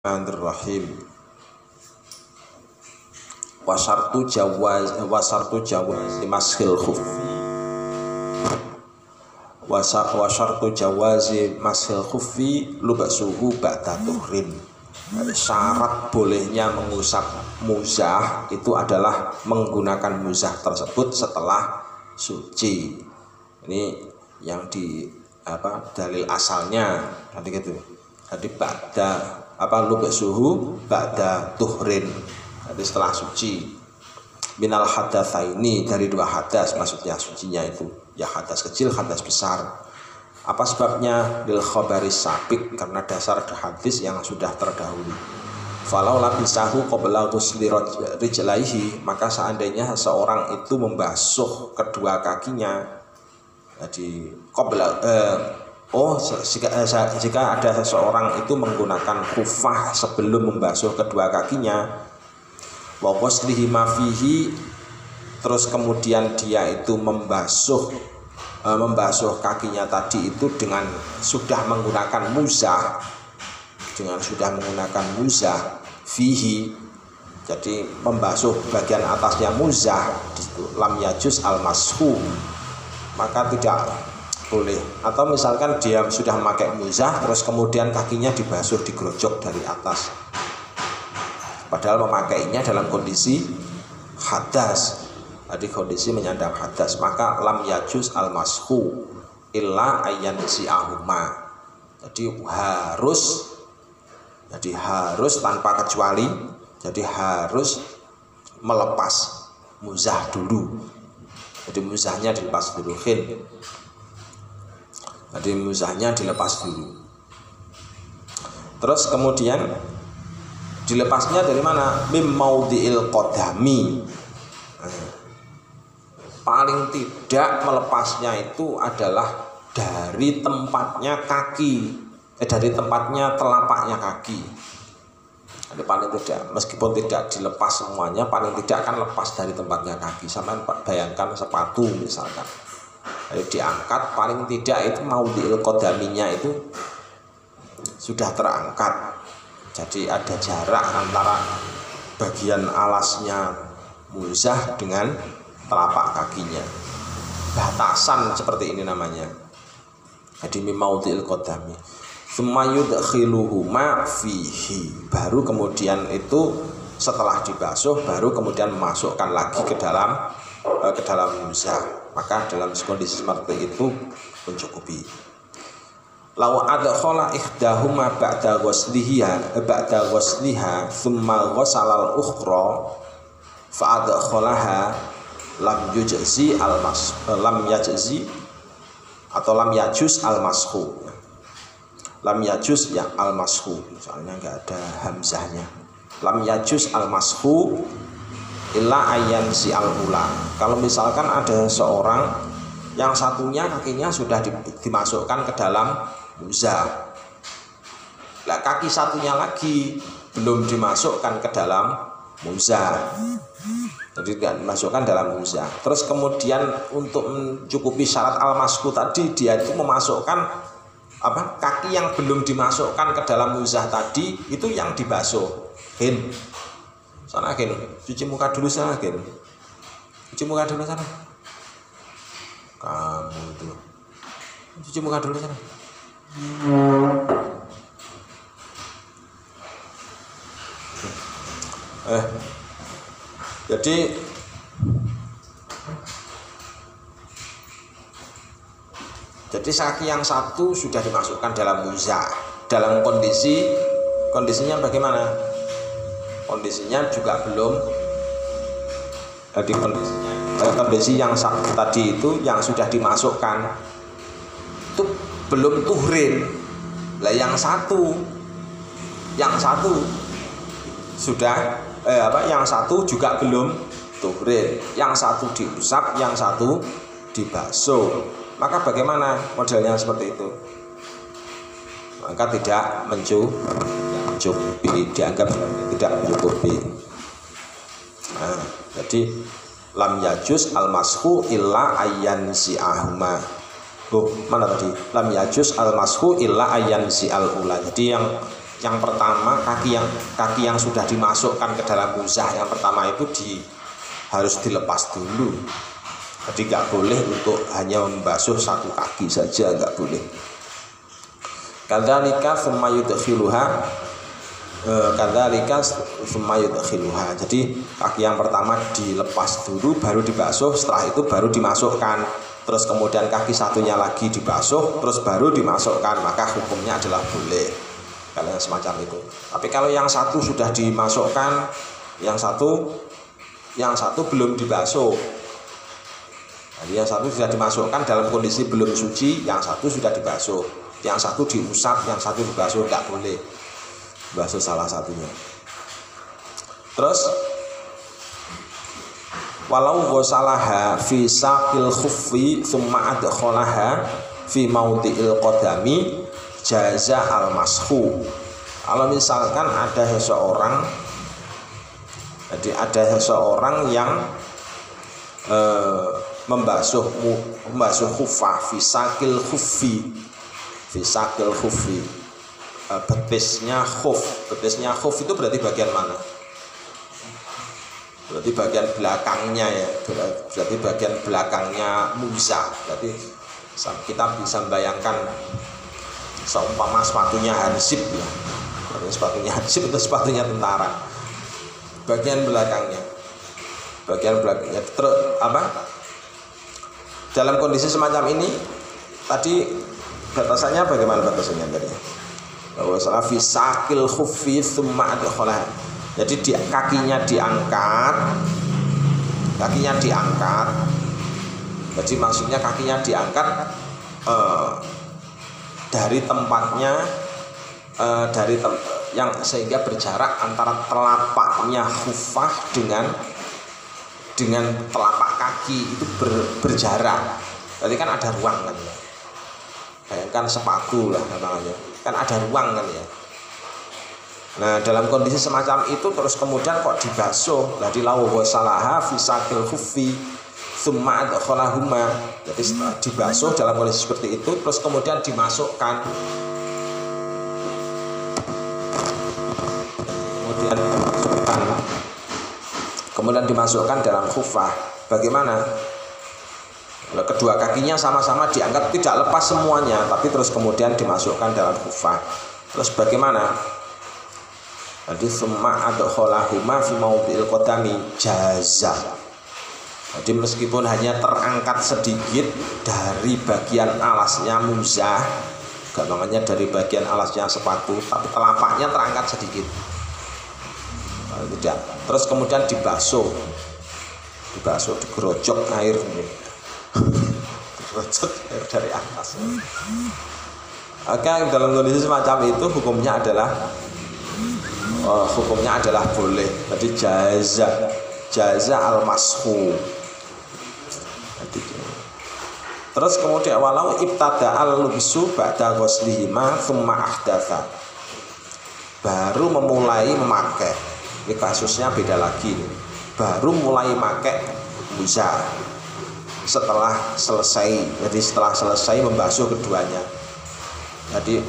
Bismillahirrahmanirrahim. Wasartu jawaz mashil khuffi wasartu jawazi mashil khuffi lubasuhu ba'da tuhrin. Syarat bolehnya mengusap muzah itu adalah menggunakan muzah tersebut setelah suci. Ini yang di dalil asalnya tadi gitu. Tadi ba'da lubasuhu ba'da tuhrin. Jadi setelah suci. Minal hadatsaini, dari dua hadas, maksudnya sucinya itu ya hadas kecil, hadas besar. Apa sebabnya? Lil khabaris sabiq, karena dasar hadis yang sudah terdahulu. Falau labisahu qabla ghusli rijlaihi, maka seandainya seorang itu membasuh kedua kakinya, jadi jika ada seseorang itu menggunakan khufah sebelum membasuh kedua kakinya, wa ghuslihi ma fihi, terus kemudian dia itu membasuh kakinya tadi itu dengan sudah menggunakan muzah, fihi, jadi membasuh bagian atasnya muzah, lam yajuz al-mashu, maka tidak boleh. Atau misalkan dia sudah memakai muzah terus kemudian kakinya dibasuh, digerojok dari atas, padahal memakainya dalam kondisi hadas, jadi kondisi menyandang hadas, maka lam yajuz al-mashu illa ayyan si'ahuma. Jadi harus tanpa kecuali, jadi harus melepas muzah dulu. Jadi muzahnya dilepas dulu, jadi muzahnya dilepas dulu. Terus kemudian dilepasnya dari mana? Mim maudhi'il qadami. Paling tidak melepasnya itu adalah dari tempatnya kaki, dari tempatnya telapaknya kaki. Jadi paling tidak, meskipun tidak dilepas semuanya, paling tidak akan lepas dari tempatnya kaki. Sampai bayangkan sepatu misalkan, jadi diangkat, paling tidak itu maudhi'il qadaminya itu sudah terangkat. Jadi ada jarak antara bagian alasnya muzah dengan telapak kakinya, batasan seperti ini namanya. Jadi mimaudhi'il qadami. Tsumma yudkhiluhuma fihi, baru kemudian itu setelah dibasuh baru kemudian memasukkan lagi ke dalam muzah. Maka dalam kondisi seperti itu mencukupi. Law adkhala ihdahuma ba'da ghusliha thumma ghasala al-ukhra fa adkhalaha lam yujzi lam yajuz al-mashu. Lam yajuz ya al-mashu, soalnya enggak ada hamzahnya. Lam yajuz al-mashu illa ayyan si al-ula. Kalau misalkan ada seorang yang satunya kakinya sudah dimasukkan ke dalam muzah, lah kaki satunya lagi belum dimasukkan ke dalam muzah, jadi tidak dimasukkan dalam muzah. Terus kemudian untuk mencukupi syarat al-masku tadi, dia itu memasukkan kaki yang belum dimasukkan ke dalam muzah tadi itu yang dibasuh. Sana cuci muka dulu sana, cuci muka dulu sana. Kamu itu cuci muka dulu sana. Jadi kaki yang satu sudah dimasukkan dalam muzah. Dalam kondisinya bagaimana? Kondisinya juga belum. Jadi kondisi yang tadi itu yang sudah dimasukkan itu belum tuhrin. Lah yang satu sudah yang satu juga belum tuhrin. Yang satu diusap, yang satu dibasuh. Maka bagaimana modelnya seperti itu? Maka tidak mencukupi, dianggap tidak mencukupi. Nah, jadi lam yajuz al-mashu illa ayyan si'ahuma. Mana tadi? Lam yajuz al-mashu illa ayyan si'al ula. Jadi yang Yang pertama kaki yang sudah dimasukkan ke dalam muzah yang pertama itu harus dilepas dulu. Jadi nggak boleh untuk hanya membasuh satu kaki saja, nggak boleh. Kadzalika tsumma yudkhiluha Jadi kaki yang pertama dilepas dulu baru dibasuh, setelah itu baru dimasukkan. Terus kemudian kaki satunya lagi dibasuh, terus baru dimasukkan, maka hukumnya adalah boleh. Kalau yang semacam itu. Tapi kalau yang satu sudah dimasukkan, yang satu belum dibasuh. Jadi yang satu sudah dimasukkan dalam kondisi belum suci, yang satu sudah dibasuh. Yang satu diusap, yang satu dibasuh, tidak boleh basuh salah satunya. Terus walau ghusalaha fi saqil khuffi tsumma adkhalaha fi mawdi'il qadami jaza al-mashu. Kalau misalkan ada seseorang yang membasuh khufah fi saqil khuffi betisnya khuf itu berarti bagian mana? Berarti bagian belakangnya ya, berarti bagian belakangnya muzah. Berarti kita bisa membayangkan seumpama sepatunya hansip ya, sepatunya hansip itu sepatunya tentara. Bagian belakangnya terus dalam kondisi semacam ini tadi batasannya bagaimana batasannya tadi? Bahwa fi saqil khuffi tsumma adkhalah. Jadi kakinya diangkat. Jadi maksudnya kakinya diangkat dari tempatnya yang sehingga berjarak antara telapaknya khufah dengan telapak kaki itu berjarak. Berarti kan ada ruang kan ya. Bayangkan sepatu lah namanya. Kan ada ruang kan ya. Nah, dalam kondisi semacam itu terus kemudian kok dibasuh. Lah dilawu wasalaha fi saqil khuffi tsumma adkhalahuma. Jadi setelah dibasuh dalam kondisi seperti itu terus kemudian dimasukkan. Kemudian dimasukkan dalam khufah. Bagaimana? Kalau kedua kakinya sama-sama diangkat, tidak lepas semuanya, tapi terus kemudian dimasukkan dalam khufah. Terus bagaimana? Jadi summa adkhalahuma fi mawdi'il qadami jaza. Jadi meskipun hanya terangkat sedikit dari bagian alasnya muzah, gampangannya dari bagian alasnya sepatu, tapi telapaknya terangkat sedikit. Tidak. Terus kemudian digerojok air digerojok air dari atas. Maka dalam kondisi semacam itu hukumnya adalah boleh. Jadi jaza al-mashu. Terus kemudian walau ibtada al-lubsu ba'da ghuslihima tsumma ahdatsa. Baru memulai memakai. Ini kasusnya beda lagi. Baru mulai pakai muzah setelah selesai. Jadi setelah selesai membasuh keduanya. Jadi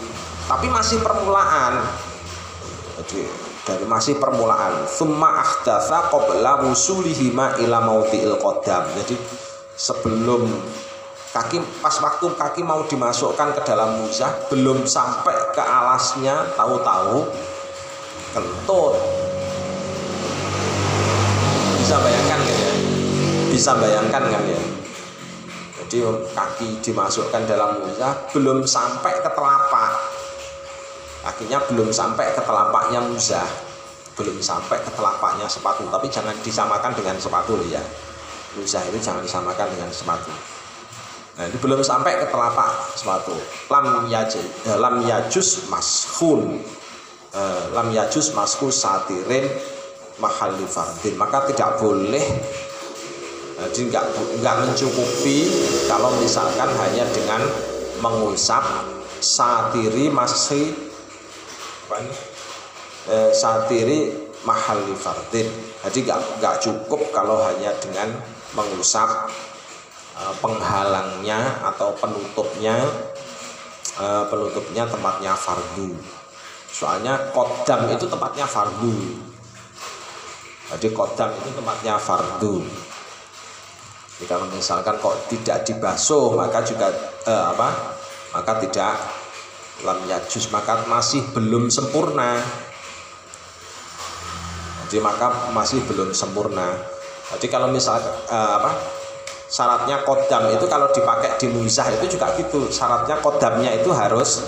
tapi masih permulaan. Jadi dari masih permulaan. Tsumma ahdatsa qabla wusulihima ila mawdi'il qadam. Jadi sebelum waktu kaki mau dimasukkan ke dalam muzah, belum sampai ke alasnya, tahu-tahu kentut. Bisa bayangkan kan ya. Jadi kaki dimasukkan dalam muzah belum sampai ke telapak. Kakinya belum sampai ke telapaknya muzah. Belum sampai ke telapaknya sepatu, tapi jangan disamakan dengan sepatu ya. Muzah itu jangan disamakan dengan sepatu. Nah, ini belum sampai ke telapak sepatu. Lam yajus maskhun satirin mahalli fardin, maka tidak boleh. Jadi enggak mencukupi kalau misalkan hanya dengan mengusap satiri mahalli fardin. Jadi enggak cukup kalau hanya dengan mengusap penghalangnya atau penutupnya tempatnya fardu. Soalnya kodam itu tempatnya fardu. Jadi kodam itu tempatnya fardu. Jadi kalau misalkan kok tidak dibasuh maka juga maka tidak lam yajuz, maka masih belum sempurna. Jadi maka masih belum sempurna. Jadi kalau misalkan syaratnya kodam itu kalau dipakai di muzah itu juga gitu. Syaratnya kodamnya itu harus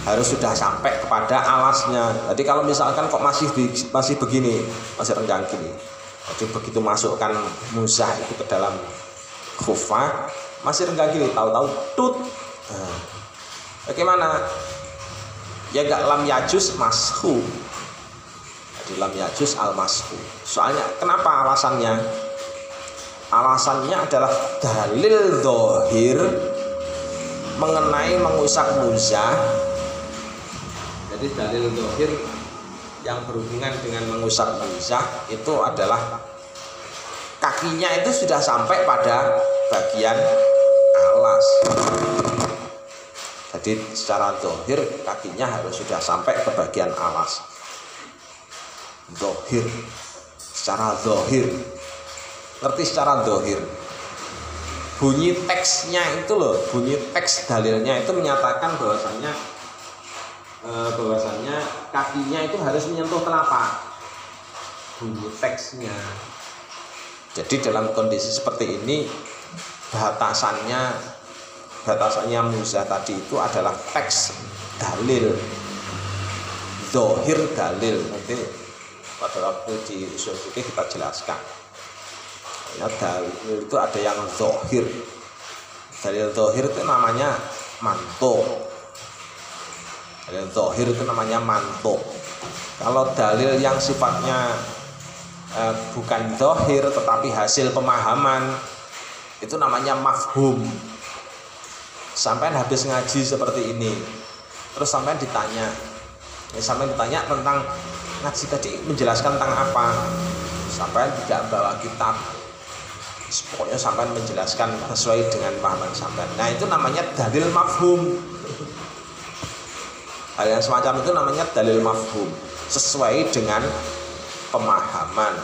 sudah sampai kepada alasnya. Jadi kalau misalkan kok masih begini, masih renggang gini, jadi begitu masukkan muzah itu ke dalam khufah masih renggang gini, tahu-tahu tut. Nah, bagaimana? Ya enggak lam yajuz mashu. Jadi lam yajuz al mashu. Soalnya kenapa alasannya? Alasannya adalah dalil zahir mengenai mengusap muzah. Jadi dalil zahir yang berhubungan dengan mengusap muzah itu adalah kakinya itu sudah sampai pada bagian alas. Jadi secara zahir kakinya harus sudah sampai ke bagian alas. Zahir, secara zahir. Ngerti secara zahir? Bunyi teksnya itu loh, bunyi teks dalilnya itu menyatakan bahwasannya kakinya itu harus menyentuh telapak. Bunyi teksnya. Jadi dalam kondisi seperti ini batasannya muzah tadi itu adalah teks dalil, zahir dalil. Nanti pada waktu di usul fikih kita jelaskan. Ya, dalil itu ada yang zahir. Dalil zahir itu namanya mantuk. Dalil zahir itu namanya mantuk. Kalau dalil yang sifatnya bukan zahir tetapi hasil pemahaman itu namanya mafhum. Sampai habis ngaji seperti ini, terus sampai ditanya tentang ngaji tadi menjelaskan tentang apa, sampai tidak bawa kitab, pokoknya sampai menjelaskan sesuai dengan pahaman sampai. Nah itu namanya dalil mafhum. Hal yang semacam itu namanya dalil mafhum, sesuai dengan pemahaman.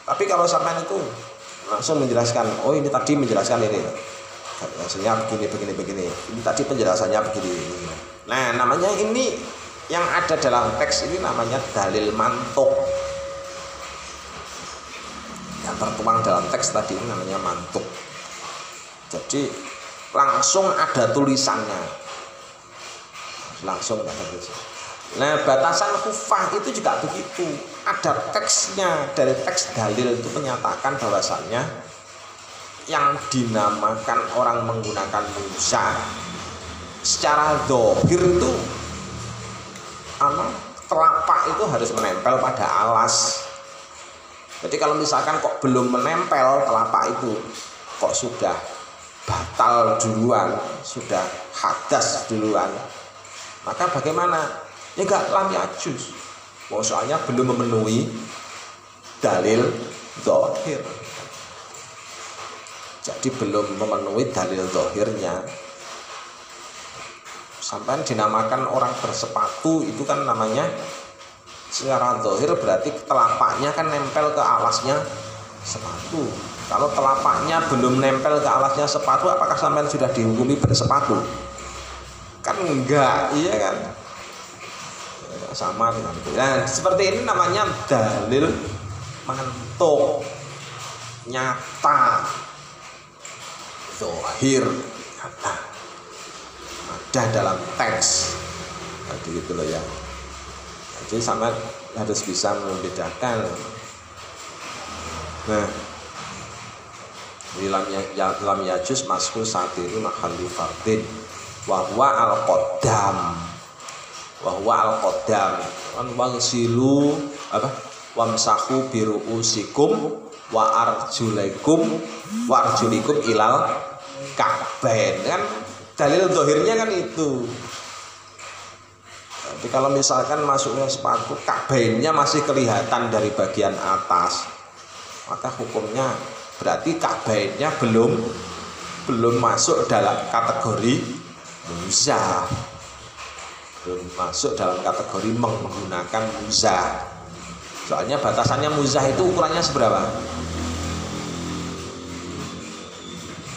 Tapi kalau sampai itu langsung menjelaskan, oh ini tadi menjelaskan ini, maksudnya begini. Ini tadi penjelasannya begini. Nah, namanya ini yang ada dalam teks ini namanya dalil mantuk. Yang tertuang dalam teks tadi ini namanya mantuk. Jadi langsung ada tulisannya. Nah, batasan khufah itu juga begitu. Ada teksnya, dari teks dalil itu menyatakan bahwasannya yang dinamakan orang menggunakan muzah secara zahir itu telapak itu harus menempel pada alas. Jadi kalau misalkan kok belum menempel telapak itu, kok sudah batal duluan, sudah hadas duluan, maka bagaimana? Ya enggak lam yajuz. Soalnya belum memenuhi dalil zahir. Jadi belum memenuhi dalil zahirnya. Sampai dinamakan orang bersepatu itu kan namanya secara zahir berarti telapaknya kan nempel ke alasnya sepatu. Kalau telapaknya belum nempel ke alasnya sepatu, apakah sampean sudah dihukumi bersepatu? Kan enggak, iya kan? Sama dengan itu. Nah, seperti ini namanya dalil mantuk, nyata, zahir, nyata, ada dalam teks. Jadi gitu loh ya. Jadi sama harus bisa membedakan. Nah, lam yajuz masku satiri mahalli fardin wa huwa al-qaddam. Wangsilu wamsahu biruusikum wa arjulikum ilal ka'bain. Kan dalil zahirnya kan itu. Jadi kalau misalkan masuknya sepatu ka'bainnya masih kelihatan dari bagian atas, maka hukumnya berarti ka'bainnya belum masuk dalam kategori muzah. belum masuk dalam kategori menggunakan muzah. Soalnya batasannya muzah itu ukurannya seberapa?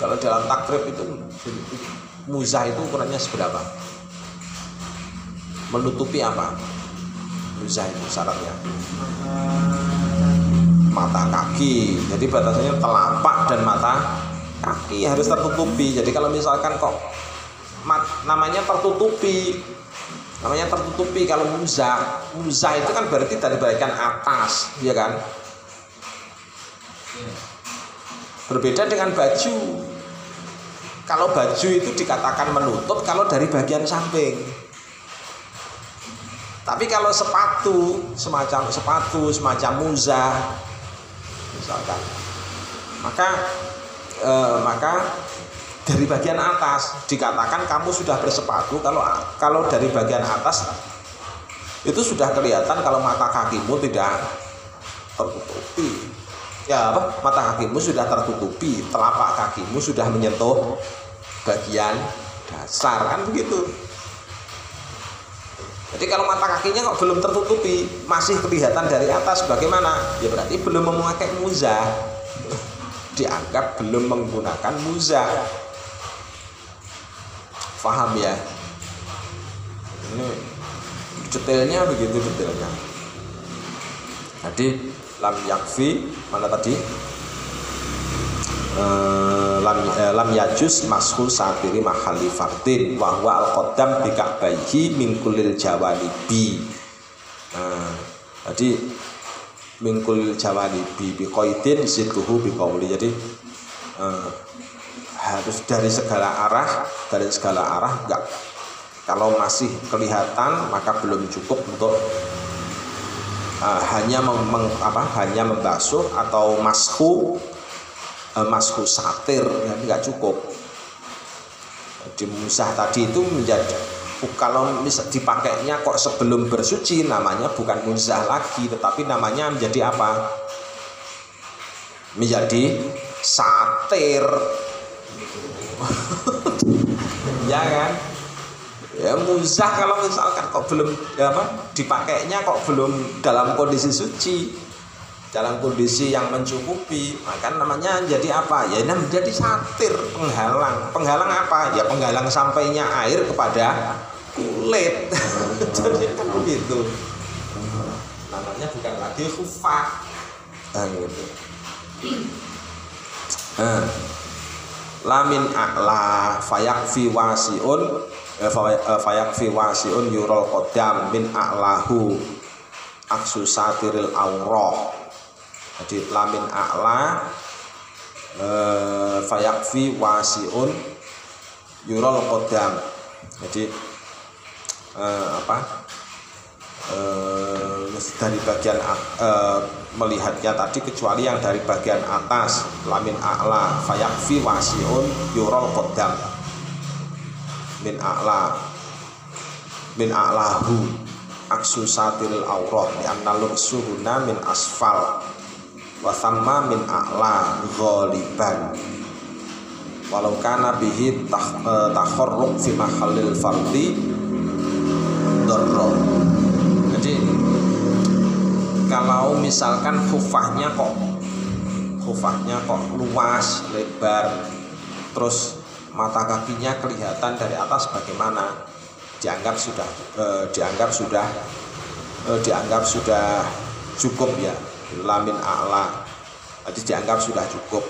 Kalau dalam takrib itu muzah itu ukurannya seberapa? Menutupi apa? Muzah itu syaratnya mata kaki. Jadi batasannya telapak dan mata kaki harus tertutupi. Jadi kalau misalkan kok namanya tertutupi kalau muzah itu kan berarti dari bagian atas, ya kan? Berbeda dengan baju. Kalau baju itu dikatakan menutup kalau dari bagian samping. Tapi kalau semacam muzah misalkan, maka dari bagian atas dikatakan kamu sudah bersepatu kalau dari bagian atas itu sudah kelihatan kalau mata kakimu tidak tertutupi. Ya apa? Mata kakimu sudah tertutupi, telapak kakimu sudah menyentuh bagian dasar, kan begitu. Jadi kalau mata kakinya kok belum tertutupi, masih kelihatan dari atas, bagaimana? Ya berarti belum memakai muzah. Dianggap belum menggunakan muzah. Paham ya? Ini detailnya begitu detailnya. Jadi lam yakfi mana tadi? Lam yajus mashu satiri mahali fardin wa huwa al-qaddam bi ka'baihi min kullil jawanibi. Jadi min kullil jawanibi bi qaidin zidduhu bi qawli. Jadi harus dari segala arah enggak. Kalau masih kelihatan maka belum cukup untuk hanya membasuh atau mashu satir, ya, enggak cukup. Di muzah tadi itu menjadi, kalau dipakainya kok sebelum bersuci, namanya bukan muzah lagi, tetapi namanya menjadi apa? Menjadi satir. Ya kan? Ya muzah kalau misalkan kok belum dipakainya kok belum dalam kondisi suci, dalam kondisi yang mencukupi, maka namanya jadi apa? Ya ini menjadi satir, penghalang apa? Ya penghalang sampainya air kepada kulit. Jadi kan begitu. Namanya bukan lagi khufah. Gitu. Lamin a'la fayakfi wasiun yurol qodam min a'lahu aksu satiril aurah. Jadi lamin a'la fayakfi wasiun yurol qodam. Jadi dari bagian melihatnya tadi kecuali yang dari bagian atas. Lamin a'la fayakfi wasiun yurol qodam min a'lahu aksu satiril aurah li'anna lubsuhuna min asfal wa thamma min a'la ghaliban walau kana bihi takharruq fi mahallil fardi darra. Jadi kalau misalkan khufahnya kok luas, lebar, terus mata kakinya kelihatan dari atas, bagaimana? Dianggap sudah cukup ya, lamin a'la. Jadi dianggap sudah cukup.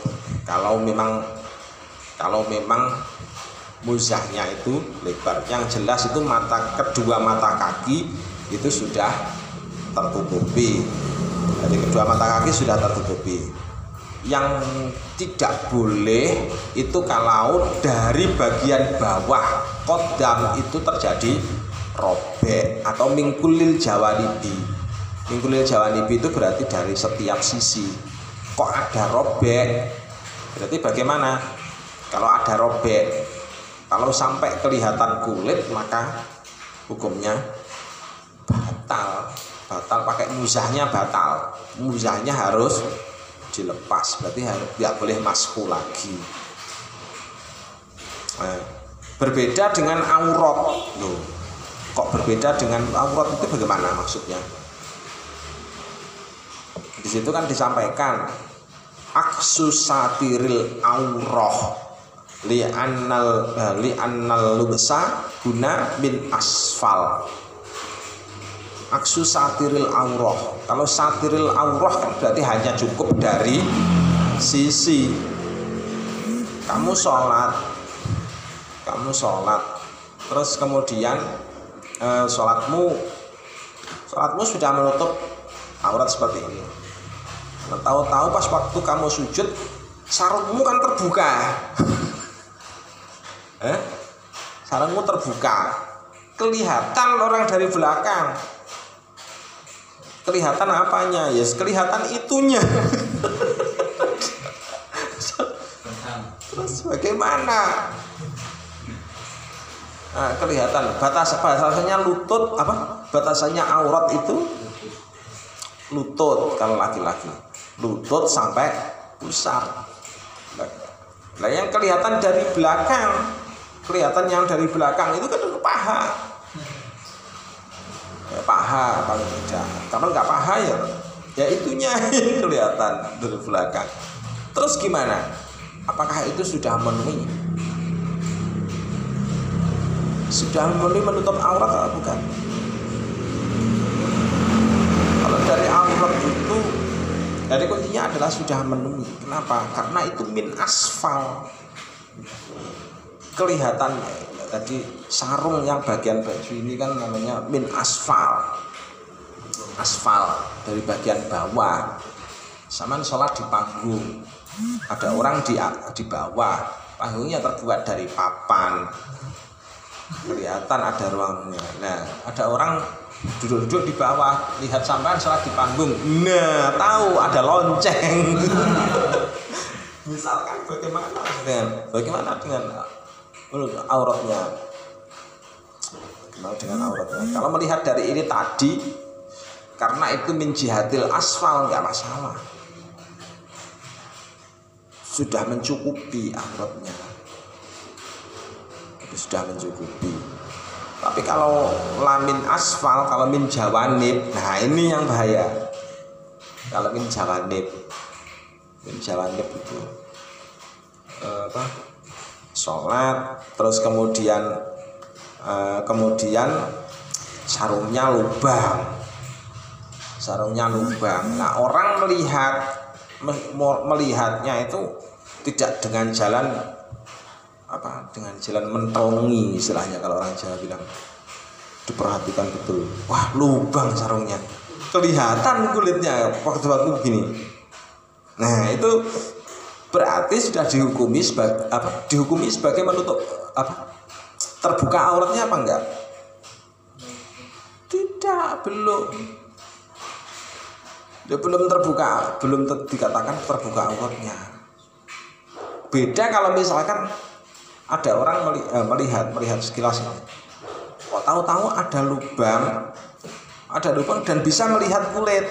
Kalau memang muzahnya itu lebar, yang jelas itu kedua mata kaki itu sudah tertutupi. Jadi kedua mata kaki sudah tertutupi. Yang tidak boleh itu kalau dari bagian bawah qodam itu terjadi robek atau mingkulil jawanibi. Mingkulil jawanibi itu berarti dari setiap sisi. Kok ada robek? Berarti bagaimana? Kalau ada robek, kalau sampai kelihatan kulit, maka hukumnya batal. Pakai muzahnya batal. Muzahnya harus dilepas, berarti tidak boleh masku lagi. Berbeda dengan aurat. Kok berbeda dengan aurat itu bagaimana maksudnya? Di situ kan disampaikan aksu satiril aurah li'annal lubsa guna min asfal. Aksu satiril aurah. Kalau satiril aurah kan berarti hanya cukup dari sisi. Kamu sholat, terus kemudian sholatmu sudah menutup aurat seperti ini. Nah, tahu-tahu pas waktu kamu sujud, sarungmu kan terbuka. Sarungmu terbuka, kelihatan orang dari belakang. Kelihatan apanya? Ya, yes, kelihatan itunya. Terus bagaimana? Nah, kelihatan batasannya lutut apa? Batasannya aurat itu lutut kalau laki-laki. Lutut sampai pusar. Nah, yang kelihatan dari belakang, yang dari belakang itu kan paha. Ya, paha paling tidak. Kalau nggak paha ya itunya yang kelihatan dari belakang. Terus gimana? Apakah itu sudah memenuhi? Sudah menutup aurat atau bukan? Kalau dari aurat itu, dari kuncinya adalah sudah memenuhi. Kenapa? Karena itu min asfal. Kelihatan tadi sarung yang bagian baju ini kan namanya min asfal. Asfal dari bagian bawah. Saman sholat di panggung. Ada orang di bawah, panggungnya terbuat dari papan. Kelihatan ada ruangnya. Nah, ada orang duduk-duduk di bawah, lihat sampean sholat di panggung. Nah, tahu ada lonceng. Misalkan bagaimana dengan auratnya? Kalau melihat dari ini tadi, karena itu min jihatil asfal nggak masalah. Sudah mencukupi auratnya. Sudah mencukupi. Tapi kalau lamin asfal, kalau min jawanib, nah ini yang bahaya. Kalau min jawanib itu sholat, terus kemudian sarungnya lubang. Nah, orang melihatnya itu tidak dengan jalan mentongi, istilahnya kalau orang Jawa bilang. Diperhatikan betul. Wah, lubang sarungnya. Kelihatan kulitnya waktu begini. Nah, itu berarti sudah dihukumi sebagai menutup terbuka auratnya apa enggak? Tidak, belum. Dia belum terbuka, belum dikatakan terbuka auratnya. Beda kalau misalkan ada orang melihat sekilas ini. Kok tahu-tahu ada lubang dan bisa melihat kulit.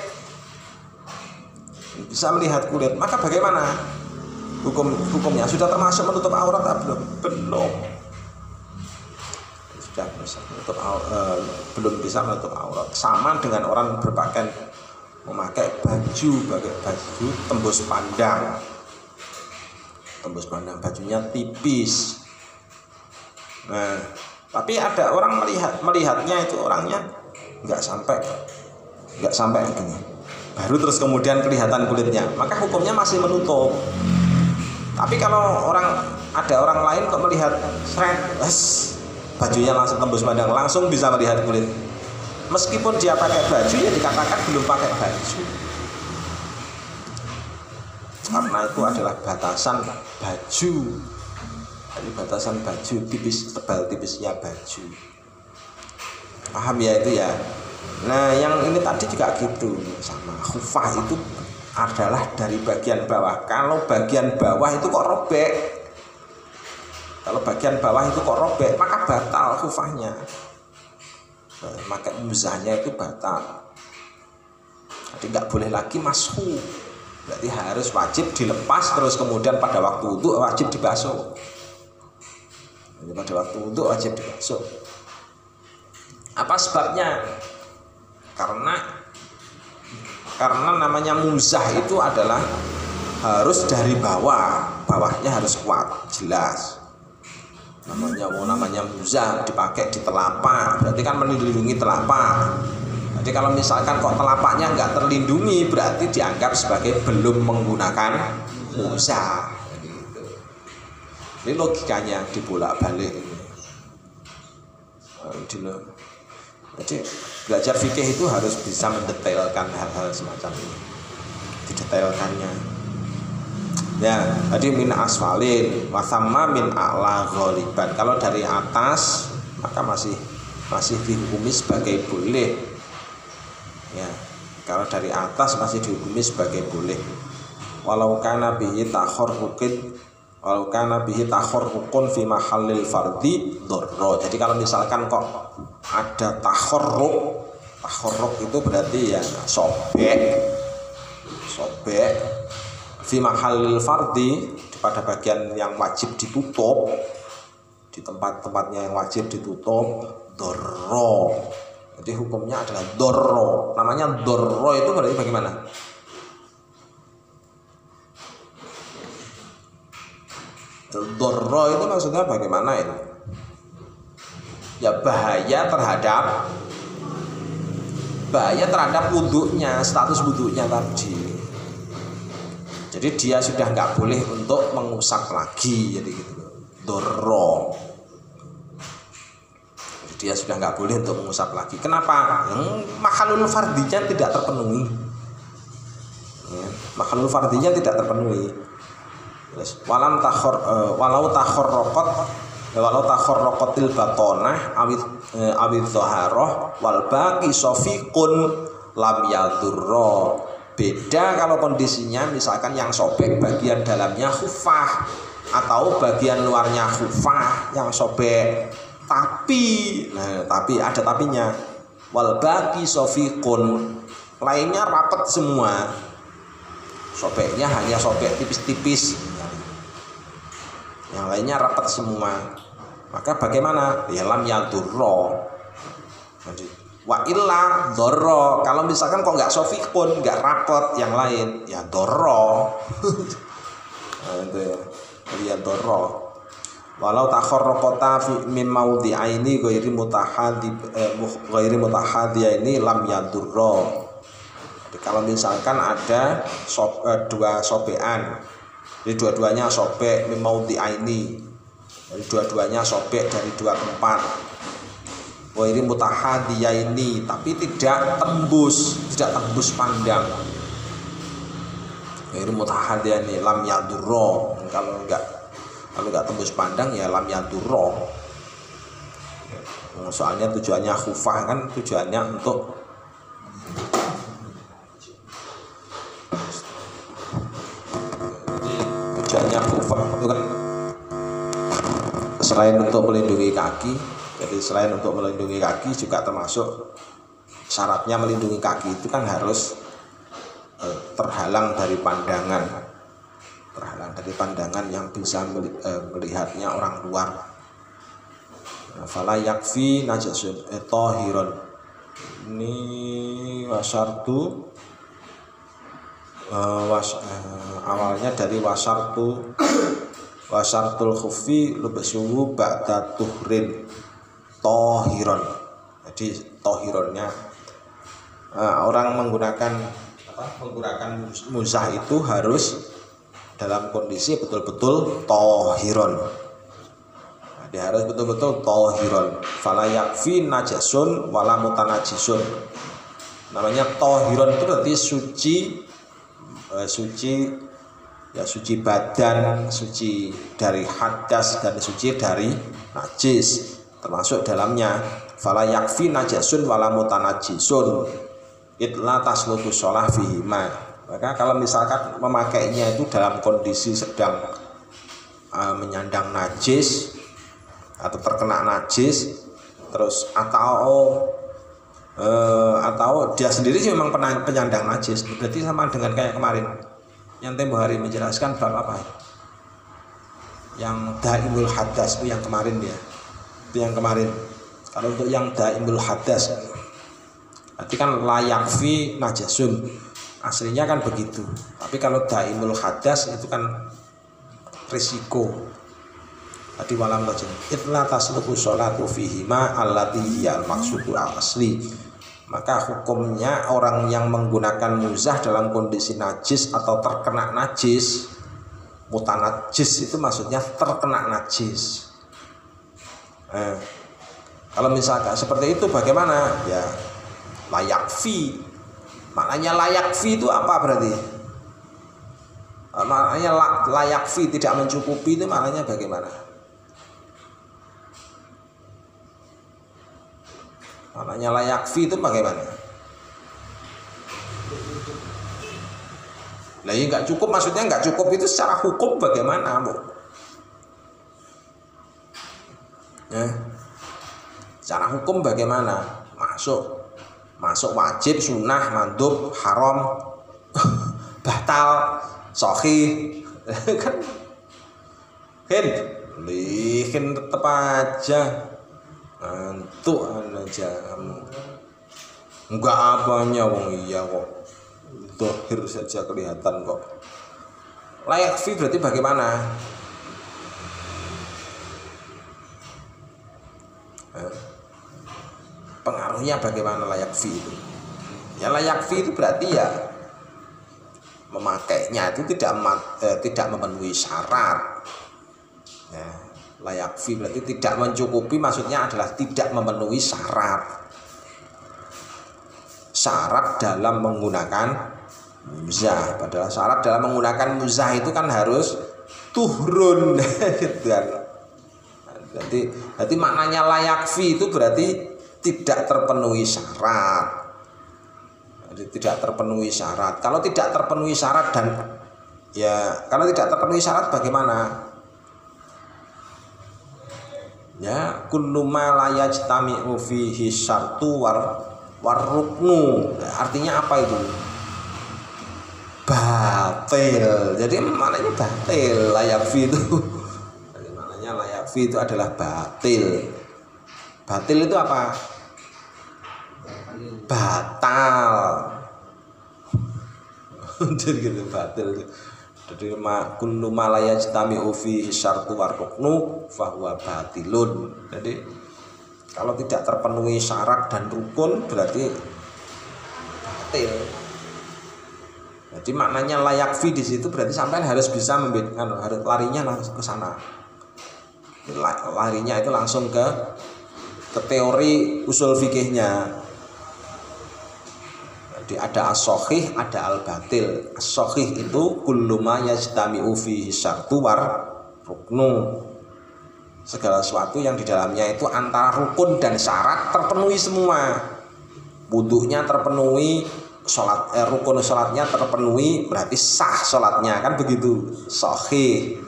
Maka bagaimana? Hukumnya sudah termasuk menutup aurat atau belum? Sudah belum bisa menutup aurat. Sama dengan orang memakai baju tembus pandang. Bajunya tipis. Nah, tapi ada orang melihatnya itu orangnya nggak sampai begini. Baru terus kemudian kelihatan kulitnya, maka hukumnya masih menutup. Tapi kalau ada orang lain kok melihat bajunya langsung tembus pandang, langsung bisa melihat kulit. Meskipun dia pakai baju, ya dikatakan belum pakai baju. Karena itu adalah batasan baju. Jadi batasan baju, tebal tipisnya baju. Paham ya itu ya. Nah, yang ini tadi juga gitu sama. Khufah itu adalah dari bagian bawah. Kalau bagian bawah itu kok robek, maka batal khufahnya. Maka muzahnya itu batal. Jadi nggak boleh lagi mashu. Berarti harus wajib dilepas, terus kemudian pada waktu wudu wajib dibasuh. Apa sebabnya? Karena namanya muzah itu adalah harus dari bawah, bawahnya harus kuat, jelas. Namanya muzah dipakai di telapak, berarti kan melindungi telapak. Jadi kalau misalkan kok telapaknya nggak terlindungi, berarti dianggap sebagai belum menggunakan muzah. Ini logikanya dibolak-balik ini. Jadi belajar fikih itu harus bisa mendetailkan hal-hal semacam ini, didetailkannya. Ya, tadi min asfalin, wasamma min a'la ghaliban. Kalau dari atas maka masih dihukumi sebagai boleh. Ya, kalau dari atas masih dihukumi sebagai boleh. Walau kana bihi takhorrukun fi mahallil fardi dorro. Jadi kalau misalkan kok ada takhorruk itu berarti ya sobek fi mahallil fardi, pada bagian yang wajib ditutup, di tempat-tempatnya yang wajib ditutup, dorro. Jadi hukumnya adalah dorro. Namanya dorro itu berarti bagaimana? Dorro itu maksudnya bagaimana ini? Ya bahaya terhadap wudhunya, status wudhunya tadi. Jadi dia sudah nggak boleh untuk mengusap lagi, jadi gitu. Dorro. Jadi dia sudah nggak boleh untuk mengusap lagi. Kenapa? Mahalul fardinya tidak terpenuhi. Mahalul fardinya tidak terpenuhi. Walau takhorroqatil batonah awid dhaharoh wal baqi sofiqun lam yadurro. Beda kalau kondisinya misalkan yang sobek bagian dalamnya khufah atau bagian luarnya khufah yang sobek, tapi ada tapinya, wal baqi sofiqun, lainnya rapat semua, sobeknya hanya sobek tipis-tipis, yang lainnya rapat semua, maka bagaimana? Ya lam yadurro. Wa illa dorro. Kalau misalkan kok nggak sofikun, nggak rapat yang lain, ya dorro. Nah, itu ya dorro. Walau takhorrokota fi min maudhi'aini ghairi mutahadhiyaini lam yadurro. Jadi kalau misalkan ada dua sobekan, jadi dua-duanya sobek min maudhi'aini, jadi dua-duanya sobek dari dua tempat. Ghairi mutahadhiyaini, tapi tidak tembus pandang. Ghairi mutahadhiyaini lam yadurro. Kalau enggak tembus pandang ya lam yadurro. Soalnya tujuannya khufah kan tujuannya untuk khufah itu kan selain untuk melindungi kaki. Jadi selain untuk melindungi kaki juga termasuk syaratnya melindungi kaki itu kan harus terhalang dari pandangan yang bisa melihatnya orang luar. Fala yakfi najasun tahirun. Ini wasartu awalnya dari wasartul khufi lubasuhu ba'da tuhrin tohiron. Jadi tohironnya orang menggunakan muzah itu harus dalam kondisi betul-betul tohiron. Dia harus betul-betul tohiron. Fala yakfi najasun wala mutanajisun. Namanya tohiron itu berarti suci badan, suci dari hadas dan suci dari najis. Termasuk dalamnya fala yakfi najasun wala mutanajisun itla tasluku sholah fihima. Maka kalau misalkan memakainya itu dalam kondisi sedang menyandang najis atau terkena najis, terus atau dia sendiri sih memang penyandang najis, berarti sama dengan kayak kemarin yang tempo hari menjelaskan bab apa? Yang daimul hadas itu yang kemarin dia. Yang kemarin Kalau untuk yang daimul hadas, berarti kan layak fi najasun, aslinya kan begitu. Tapi kalau daimul hadas itu kan risiko. Tadi walam lajin itla tasluhu sholatu fihima allati hiya al-maqsudu al-asli. Maka hukumnya orang yang menggunakan muzah dalam kondisi najis atau terkena najis, mutanajis itu maksudnya terkena najis. Kalau misalkan seperti itu bagaimana? Ya layak fi. Maknanya layak fi itu apa berarti? Maknanya layak fi tidak mencukupi itu maknanya bagaimana? Maknanya layak fi itu bagaimana? Lah ya nggak cukup, maksudnya nggak cukup itu secara hukum bagaimana, Bu? Ya. Secara hukum bagaimana? Masuk wajib, sunnah, mandub, haram, batal, sahih. Kan lihin tetep aja. Ngantuk aja kamu. Enggak apanya wong iya kok. Dohir saja kelihatan kok. Layak fi berarti bagaimana? Pengaruhnya bagaimana layak fi itu? Ya layak fi itu berarti ya memakainya itu tidak memenuhi syarat. Ya, layak fi berarti tidak mencukupi, maksudnya adalah tidak memenuhi syarat. Syarat dalam menggunakan muzah. Padahal syarat dalam menggunakan muzah itu kan harus tuhrun gitu kan. Berarti maknanya layak fi itu berarti tidak terpenuhi syarat. Jadi tidak terpenuhi syarat. Kalau tidak terpenuhi syarat kalau tidak terpenuhi syarat bagaimana? Ya, kullu ma la yajtami'u fihi syartu warruknu. Artinya apa itu? Batil. Jadi maknanya batil layak fi itu. Jadi maknanya layak fi itu adalah batil. Batil itu apa? Batal. Jadi gitu batil. Jadi kullu ma la yajtami'u fihi syartu warruknu fahuwa batilun. Jadi kalau tidak terpenuhi syarat dan rukun berarti batil. Jadi maknanya layak fi di situ berarti sampai harus bisa membedakan, harus larinya langsung ke sana. Larinya itu langsung ke teori usul fikihnya. Jadi ada as-shahih, ada al-batil. As-shahih itu kullu ma yajtami'u fihi syartu war ruknu. Segala sesuatu yang di dalamnya itu antara rukun dan syarat terpenuhi semua. Wudunya terpenuhi, rukun sholatnya terpenuhi, berarti sah sholatnya, kan begitu, sahih.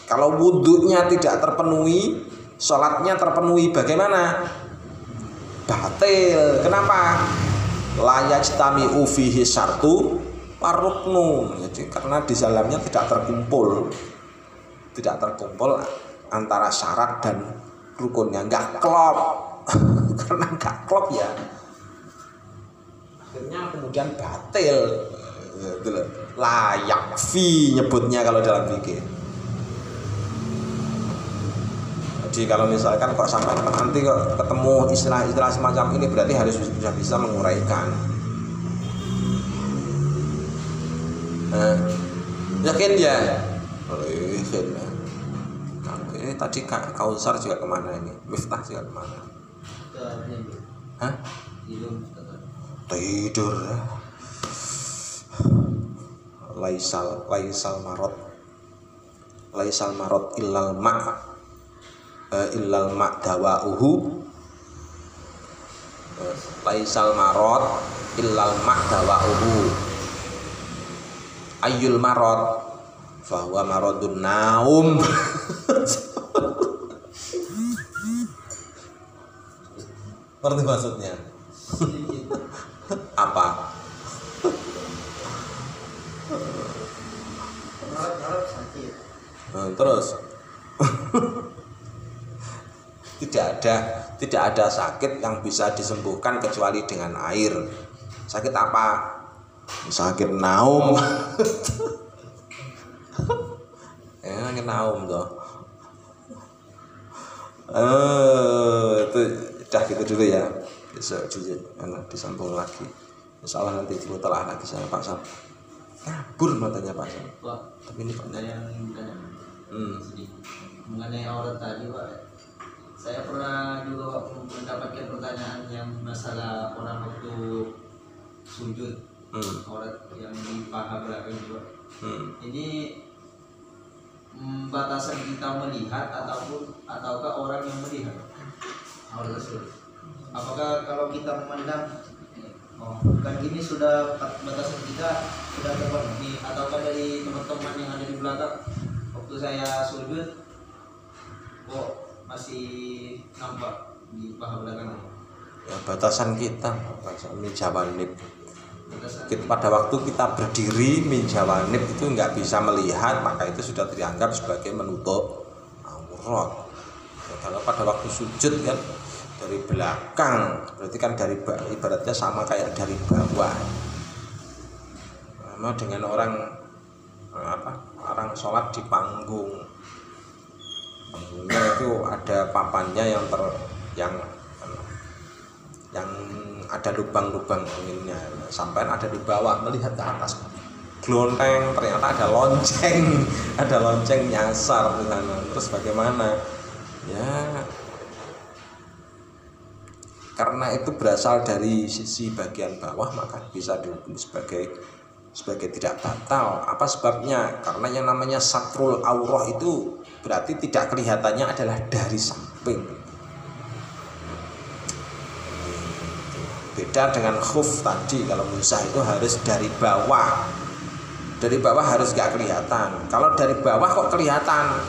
Kalau wudunya tidak terpenuhi, sholatnya terpenuhi, bagaimana? Batil. Kenapa? La yajtami'u fihi syartu warruknu. Jadi karena di dalamnya tidak terkumpul antara syarat dan rukunnya, nggak klop. Karena nggak klop ya akhirnya kemudian batil. Layak fi nyebutnya kalau dalam fikih. Jadi kalau misalkan kok sampai nanti kok ketemu istilah-istilah semacam ini berarti harus bisa menguraikan. Yakin ya? Yakin. Oke, tadi Kak Kausar juga kemana ini? Miftah juga kemana? Hah? Tidur. Laisal marot illal ma' dawa'uhu. Laisal marot illal ma' dawa'uhu. Ayyul marot fahuwa maradun naum. Ngerti maksudnya? Apa? Terus tidak ada sakit yang bisa disembuhkan kecuali dengan air. Sakit apa? Sakit naum. Sakit naum toh. Itu udah gitu dulu ya. Besok disambung lagi. Insya Allah nanti telah lagi sama Pak Sam. Kabur matanya Pak Sam. Tapi ini Pak yang mengenai aurat tadi Pak. Saya pernah juga mendapatkan pertanyaan yang masalah orang waktu sujud aurat yang di paha belakang juga. Ini batasan kita melihat ataukah orang yang melihat aurat tersebut? Apakah kalau kita memandang kan ini sudah batasan kita sudah terpenuhi, ataukah dari teman-teman yang ada di belakang waktu saya sujud kok masih nampak di paha belakang? Ya, batasan kita, batasan minjawanib. Pada waktu kita berdiri minjawanib itu nggak bisa melihat, maka itu sudah dianggap sebagai menutup aurat. Ya, kalau pada waktu sujud kan dari belakang, berarti kan dari ibaratnya sama kayak dari bawah. Sama dengan orang sholat di panggung. Panggungnya itu ada papannya yang ada lubang-lubang anginnya. Sampai ada di bawah melihat ke atas. Glonteng, ternyata ada lonceng nyasar di sana. Terus bagaimana? Ya, karena itu berasal dari sisi bagian bawah, maka bisa dihukumi sebagai tidak batal. Apa sebabnya? Karena yang namanya satrul aurah itu berarti tidak kelihatannya adalah dari samping. Beda dengan khuf tadi, kalau musah itu harus dari bawah. Dari bawah harus gak kelihatan. Kalau dari bawah kok kelihatan?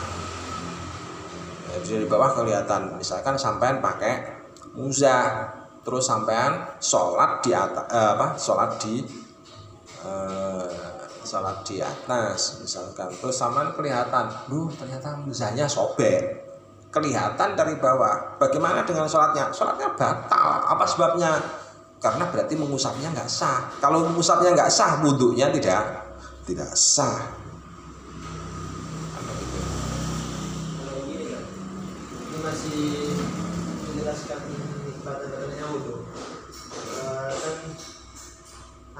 Dari bawah kelihatan. Misalkan sampean pakai muzah, terus sampean sholat di atas, sholat di atas misalkan, terus sampean kelihatan, ternyata muzahnya sobek, kelihatan dari bawah. Bagaimana dengan sholatnya? Sholatnya batal. Apa sebabnya? Karena berarti mengusapnya nggak sah. Kalau mengusapnya nggak sah, wudunya tidak sah. Kalau gini kan, ini masih menjelaskan batas-batasnya wudhu. Kan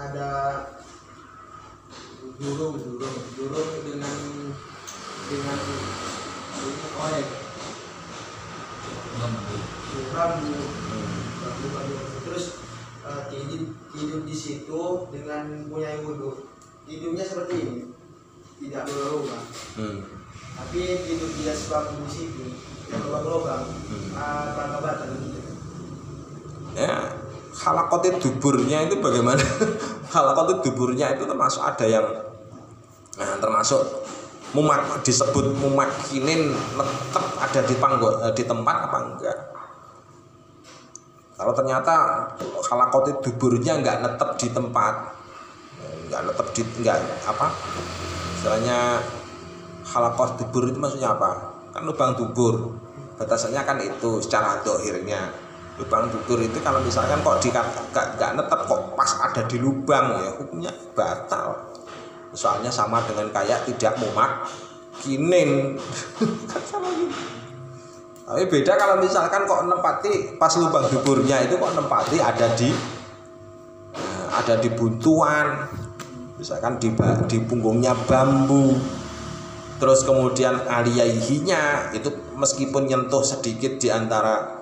ada durung dengan orek, bambu. Terus tidur di situ dengan punya wudhu. Tidurnya seperti ini, tidak berubah. Tapi tidur di atas bambu di situ, yang lubang-lubang, tangga batas gitu. Ya, halaqatul duburnya itu bagaimana? Halaqatul duburnya itu termasuk ada yang termasuk disebut mumakinin, tetap ada di tempat apa enggak? Kalau ternyata halaqatul duburnya enggak netep di tempat, istilahnya halaqatul dubur itu maksudnya apa? Kan lubang dubur, batasannya kan itu secara dohirnya. Lubang dubur itu kalau misalkan kok nggak netep, kok pas ada di lubang, ya hukumnya batal. Soalnya sama dengan kayak tidak mumakkinin. Tapi beda kalau misalkan kok nempati pas lubang duburnya itu kok nempati ada di buntuan, misalkan di punggungnya bambu. Terus kemudian aliyaihinya itu meskipun nyentuh sedikit di antara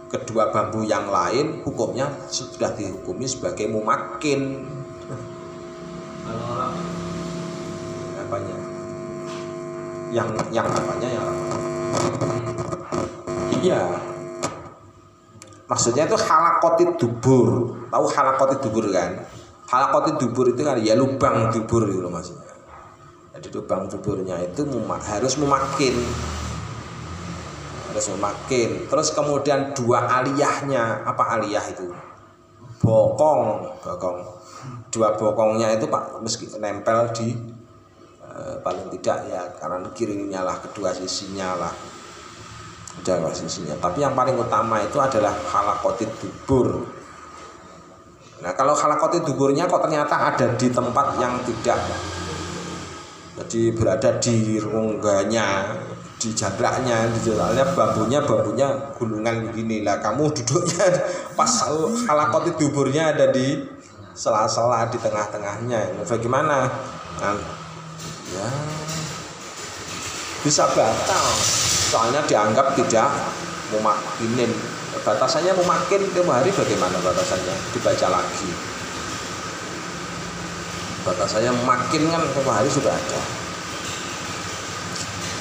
kedua bambu yang lain, hukumnya sudah dihukumi sebagai mumakkin. Kalau orang Apanya? Yang apanya ya? Iya. Maksudnya itu halaqatul dubur. Tahu halaqatul dubur kan? Halaqatul dubur itu kan ya lubang dubur itu maksudnya. Jadi lubang duburnya itu harus memakin. Terus kemudian dua aliyahnya, apa aliyah itu? Bokong. Dua bokongnya itu Pak meski nempel di paling tidak ya kanan kirinya lah, kedua sisinya lah. ada posisinya. Tapi yang paling utama itu adalah halaqotid dubur. Nah kalau halaqotid duburnya kok ternyata ada di tempat yang tidak, jadi berada di rongganya, di jagraknya, di jalannya bambunya gulungan begini lah, kamu duduknya pas halaqotid duburnya ada di sela-sela di tengah-tengahnya, bagaimana? Nah, ya bisa batal, soalnya dianggap tidak mumakinin. Batasannya mumakin tiap hari, bagaimana batasannya? Dibaca lagi. Batasannya makin kan tiap hari sudah ada.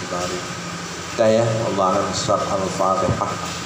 Tiap hari. Udah ya, Allahu Akbar, Al-Fatihah.